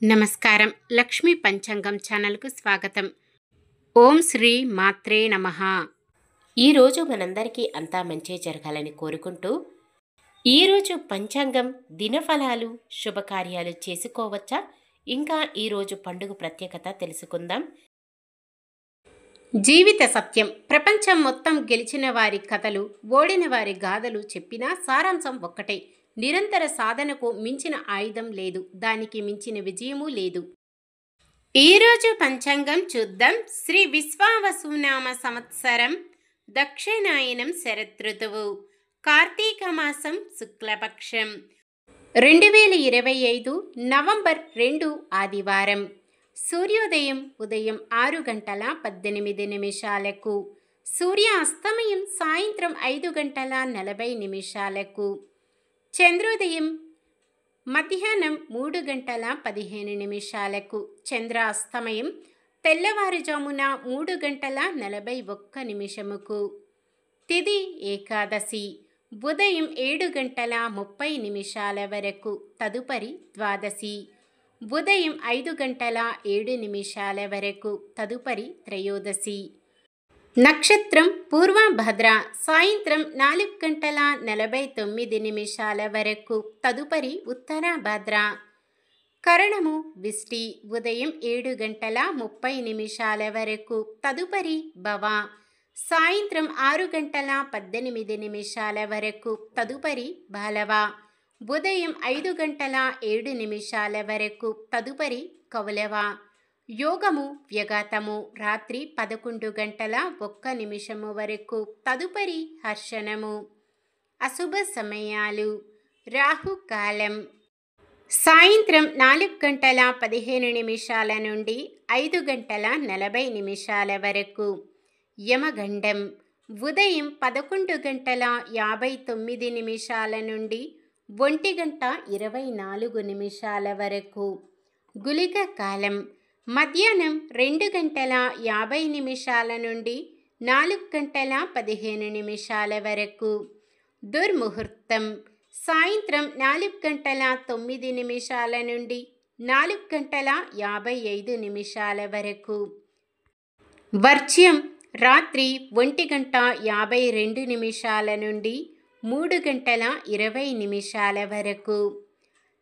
నమస్కారం. లక్ష్మీ పంచాంగం ఛానల్కు స్వాగతం. ఓం శ్రీ మాత్రే నమః. ఈరోజు మనందరికీ అంతా మంచి జరగాలని కోరుకుంటూ, ఈరోజు పంచాంగం దినఫలాలు శుభకార్యాలు చేసుకోవచ్చా, ఇంకా ఈరోజు పండుగ ప్రత్యేకత తెలుసుకుందాం. జీవిత సత్యం. ప్రపంచం మొత్తం గెలిచిన వారి కథలు, ఓడిన వారి గాథలు చెప్పినా సారాంశం ఒక్కటే: నిరంతర సాధనకు మించిన ఆయుధం లేదు, దానికి మించిన విజయమూ లేదు. ఈరోజు పంచాంగం చూద్దాం. శ్రీ విశ్వావసునామ సంవత్సరం, దక్షిణాయనం శరదృతువు, కార్తీక మాసం, శుక్లపక్షం, 2025 నవంబర్ 2 ఆదివారం. సూర్యోదయం ఉదయం 6:18 సూర్యాస్తమయం సాయంత్రం 5:40. చంద్రోదయం మధ్యాహ్నం 3:15. చంద్రాస్తమయం తెల్లవారుజామున 3:41. తిథి ఏకాదశి, ఉదయం 7:30 వరకు. తదుపరి ద్వాదశి, ఉదయం 5:07 వరకు. తదుపరి త్రయోదశి. నక్షత్రం పూర్వభద్ర, సాయంత్రం 4:49 వరకు. తదుపరి ఉత్తరభద్ర. కరణము విష్టి, ఉదయం 7:30 వరకు. తదుపరి భవ, సాయంత్రం 6:18 వరకు. తదుపరి బాలవ, ఉదయం 5:07 వరకు. తదుపరి కౌలవ. యోగము వ్యగాతము, రాత్రి 11:01 వరకు. తదుపరి హర్షణము. అశుభ సమయాలు: రాహుకాలం సాయంత్రం 4:15 నుండి 5:40 వరకు. యమగండం ఉదయం 11:59 నుండి 1:24 వరకు. గుళిక కాలం మధ్యాహ్నం 2:50 నుండి 4:15 వరకు. దుర్ముహూర్తం సాయంత్రం 4:09 నుండి 4:55 వరకు. వర్జ్యం రాత్రి 1:52 నుండి 3:20 వరకు.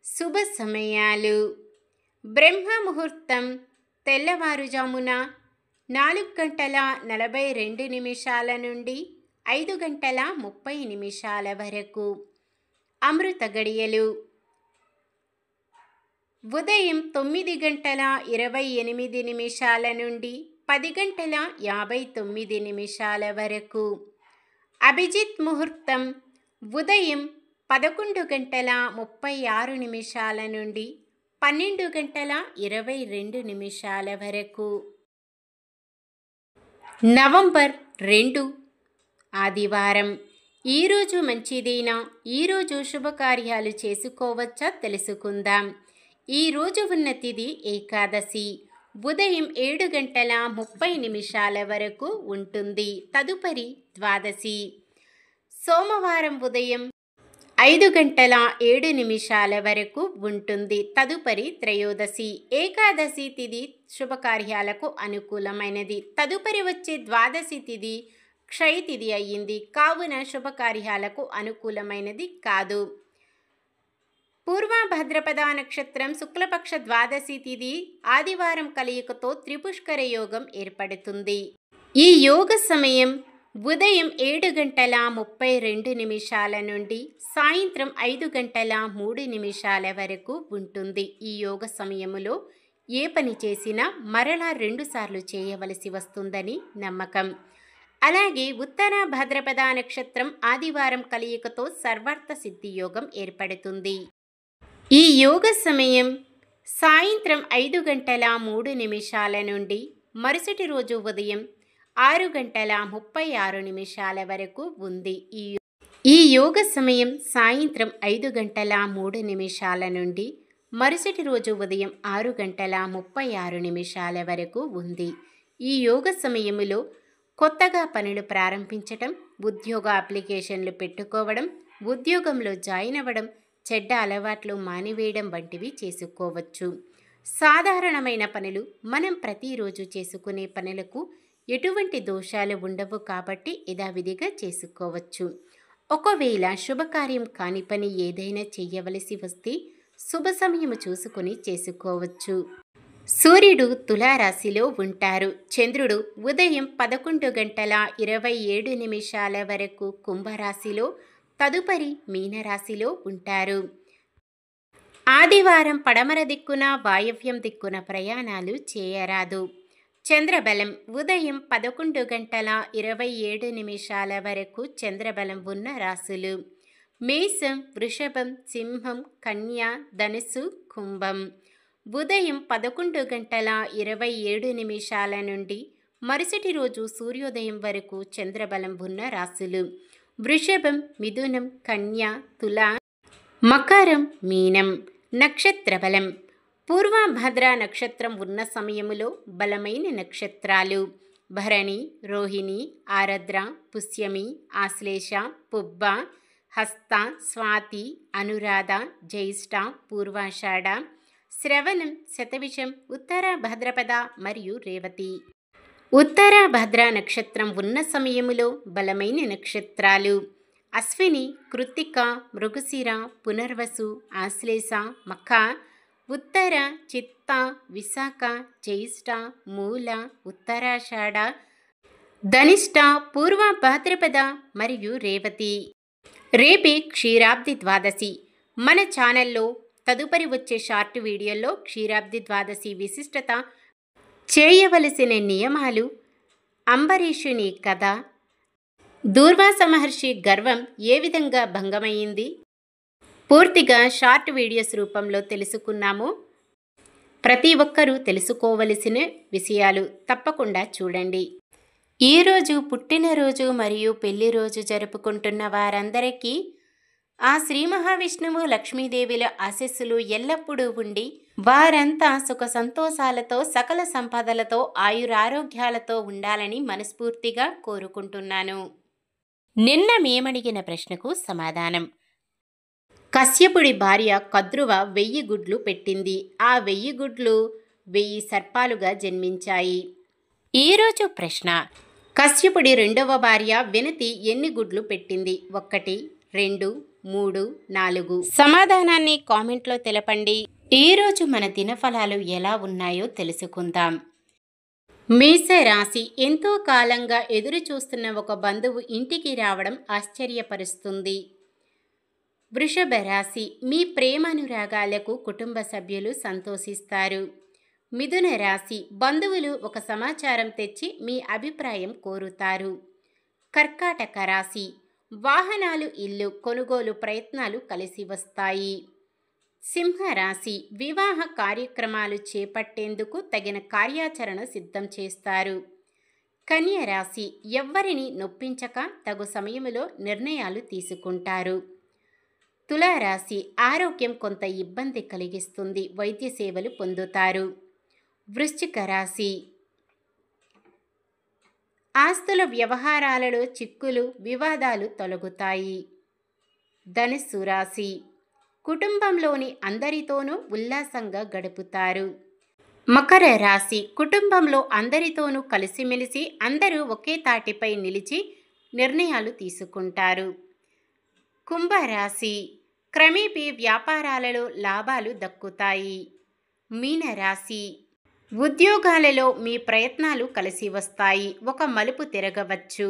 శుభ సమయాలు: బ్రహ్మ ముహూర్తం తెల్లవారుజామున 4:42 నుండి 5:30 వరకు. అమృత గడియలు ఉదయం 9:28 నుండి 10:59 వరకు. అభిజిత్ ముహూర్తం ఉదయం 11:36 నుండి 12:22 వరకు. నవంబర్ 2 ఆదివారం. ఈరోజు మంచిదేనా? ఈరోజు శుభకార్యాలు చేసుకోవచ్చా తెలుసుకుందాం. ఈరోజు ఉన్న తిథి ఏకాదశి, ఉదయం 7:30 వరకు ఉంటుంది. తదుపరి ద్వాదశి. సోమవారం ఉదయం 5:07 వరకు ఉంటుంది. తదుపరి త్రయోదశి. ఏకాదశి తిథి శుభకార్యాలకు అనుకూలమైనది. తదుపరి వచ్చే ద్వాదశి తిథి క్షయ తిథి అయ్యింది, కావున శుభకార్యాలకు అనుకూలమైనది కాదు. పూర్వభద్రపద నక్షత్రం శుక్లపక్ష ద్వాదశి తిథి ఆదివారం కలయికతో త్రిపుష్కర యోగం ఏర్పడుతుంది. ఈ యోగ సమయం ఉదయం 7:32 నుండి సాయంత్రం 5:03 వరకు ఉంటుంది. ఈ యోగ సమయములో ఏ పని చేసినా మరలా 2 సార్లు చేయవలసి వస్తుందని నమ్మకం. అలాగే ఉత్తర భాద్రపద నక్షత్రం ఆదివారం కలయికతో సర్వార్థ సిద్ధి యోగం ఏర్పడుతుంది. ఈ యోగ సమయం సాయంత్రం 5:03 నుండి మరుసటి రోజు ఉదయం 6:36 వరకు ఉంది. ఈ యోగ సమయం సాయంత్రం 5:03 నుండి మరుసటి రోజు ఉదయం 6:36 వరకు ఉంది. ఈ యోగ సమయములో కొత్తగా పనులు ప్రారంభించటం, ఉద్యోగ అప్లికేషన్లు పెట్టుకోవడం, ఉద్యోగంలో జాయిన్ అవ్వడం, చెడ్డ అలవాట్లు మానివేయడం వంటివి చేసుకోవచ్చు. సాధారణమైన పనులు మనం ప్రతిరోజు చేసుకునే పనులకు ఎటువంటి దోషాలు ఉండవు కాబట్టి యథావిధిగా చేసుకోవచ్చు. ఒకవేళ శుభకార్యం కాని పని ఏదైనా చెయ్యవలసి వస్తే శుభ సమయం చూసుకొని చేసుకోవచ్చు. సూర్యుడు తులారాశిలో ఉంటారు. చంద్రుడు ఉదయం 11:27 వరకు కుంభరాశిలో, తదుపరి మీనరాశిలో ఉంటారు. ఆదివారం పడమర దిక్కున వాయవ్యం దిక్కున ప్రయాణాలు చేయరాదు. చంద్రబలం ఉదయం 11:27 వరకు చంద్రబలం ఉన్న రాశులు మేషం, వృషభం, సింహం, కన్య, ధనుసు, కుంభం. ఉదయం 11:27 నుండి మరుసటి రోజు సూర్యోదయం వరకు చంద్రబలం ఉన్న రాశులు వృషభం, మిథునం, కన్య, తుల, మకరం, మీనం. నక్షత్ర బలం పూర్వభద్ర నక్షత్రం ఉన్న సమయములో బలమైన నక్షత్రాలు భరణి, రోహిణి, ఆరద్ర, పుష్యమి, ఆశ్లేష, పుబ్బ, హస్త, స్వాతి, అనురాధ, జ్యేష్ఠ, పూర్వాషాఢ, శ్రవణం, శతవిషం, ఉత్తర భాద్రపద మరియు రేవతి. ఉత్తర భద్ర నక్షత్రం ఉన్న సమయములో బలమైన నక్షత్రాలు అశ్విని, కృత్తిక, మృగశిర, పునర్వసు, ఆశ్లేష, మఖ, ఉత్తర, చిత్త, విశాఖ, జ్యేష్ఠ, మూల, ఉత్తరాషాఢ, ధనిష్ట, పూర్వ భాద్రపద మరియు రేవతి. రేపే క్షీరాబ్ది ద్వాదశి. మన ఛానల్లో తదుపరి వచ్చే షార్ట్ వీడియోలో క్షీరాబ్ది ద్వాదశి విశిష్టత, చేయవలసిన నియమాలు, అంబరీషుని కథ, దూర్వాస మహర్షి గర్వం ఏ విధంగా భంగమైంది పూర్తిగా షార్ట్ వీడియోస్ రూపంలో తెలుసుకున్నాము. ప్రతి ఒక్కరూ తెలుసుకోవలసిన విషయాలు తప్పకుండా చూడండి. ఈరోజు పుట్టినరోజు మరియు పెళ్లి రోజు జరుపుకుంటున్న వారందరికీ ఆ శ్రీ మహావిష్ణువు, లక్ష్మీదేవిల ఆశీస్సులు ఎల్లప్పుడూ ఉండి వారంతా సుఖ సంతోషాలతో, సకల సంపదలతో, ఆయురారోగ్యాలతో ఉండాలని మనస్ఫూర్తిగా కోరుకుంటున్నాను. నిన్న మేమడిగిన ప్రశ్నకు సమాధానం. కశ్యపుడి భార్య కద్రువ 1000 గుడ్లు పెట్టింది. ఆ 1000 గుడ్లు 1000 సర్పాలుగా జన్మించాయి. ఈరోజు ప్రశ్న: కశ్యపుడి రెండవ భార్య వినతి ఎన్ని గుడ్లు పెట్టింది? 1, 2, 3, 4. సమాధానాన్ని కామెంట్లో తెలపండి. ఈరోజు మన దినఫలాలు ఎలా ఉన్నాయో తెలుసుకుందాం. మేషరాశి. ఎంతో కాలంగా ఎదురు చూస్తున్న ఒక బంధువు ఇంటికి రావడం ఆశ్చర్యపరుస్తుంది. వృషభ రాశి. మీ ప్రేమానురాగాలకు కుటుంబ సభ్యులు సంతోషిస్తారు. మిథున రాశి. బంధువులు ఒక సమాచారం తెచ్చి మీ అభిప్రాయం కోరుతారు. కర్కాటక రాశి. వాహనాలు, ఇల్లు కొనుగోలు ప్రయత్నాలు కలిసి వస్తాయి. సింహరాశి. వివాహ కార్యక్రమాలు చేపట్టేందుకు తగిన కార్యాచరణ సిద్ధం చేస్తారు. కన్య రాశి. ఎవ్వరిని నొప్పించక తగు సమయంలో నిర్ణయాలు తీసుకుంటారు. తులారాశి. ఆరోగ్యం కొంత ఇబ్బంది కలిగిస్తుంది. వైద్య సేవలు పొందుతారు. వృశ్చిక రాశి. ఆస్తుల వ్యవహారాలలో చిక్కులు, వివాదాలు తొలగుతాయి. ధనుస్సు రాశి. కుటుంబంలోని అందరితోనూ ఉల్లాసంగా గడుపుతారు. మకర రాశి. కుటుంబంలో అందరితోనూ కలిసిమెలిసి అందరూ ఒకే తాటిపై నిలిచి నిర్ణయాలు తీసుకుంటారు. కుంభరాశి. క్రమేపీ వ్యాపారాలలో లాభాలు దక్కుతాయి. మీనరాశి. ఉద్యోగాలలో మీ ప్రయత్నాలు కలిసి వస్తాయి. ఒక మలుపు తిరగవచ్చు.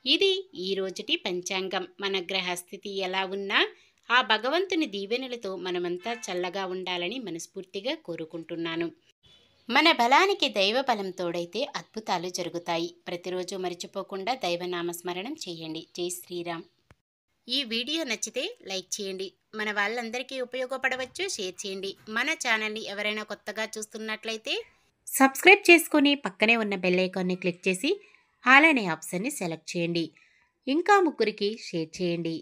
ఇది ఈరోజుటి పంచాంగం. మన గ్రహస్థితి ఎలా ఉన్నా ఆ భగవంతుని దీవెనలతో మనమంతా చల్లగా ఉండాలని మనస్ఫూర్తిగా కోరుకుంటున్నాను. మన బలానికి దైవ బలం తోడైతే అద్భుతాలు జరుగుతాయి. ప్రతిరోజు మర్చిపోకుండా దైవనామస్మరణం చేయండి. జై శ్రీరామ్. ఈ వీడియో నచ్చితే లైక్ చేయండి. మన వాళ్ళందరికీ ఉపయోగపడవచ్చు. షేర్ చేయండి. మన ఛానల్ని ఎవరైనా కొత్తగా చూస్తున్నట్లయితే సబ్స్క్రైబ్ చేసుకొని పక్కనే ఉన్న బెల్ ఐకాన్ని క్లిక్ చేసి ఆల్ అనే ఆప్షన్ని సెలెక్ట్ చేయండి. ఇంకా 3కి షేర్ చేయండి.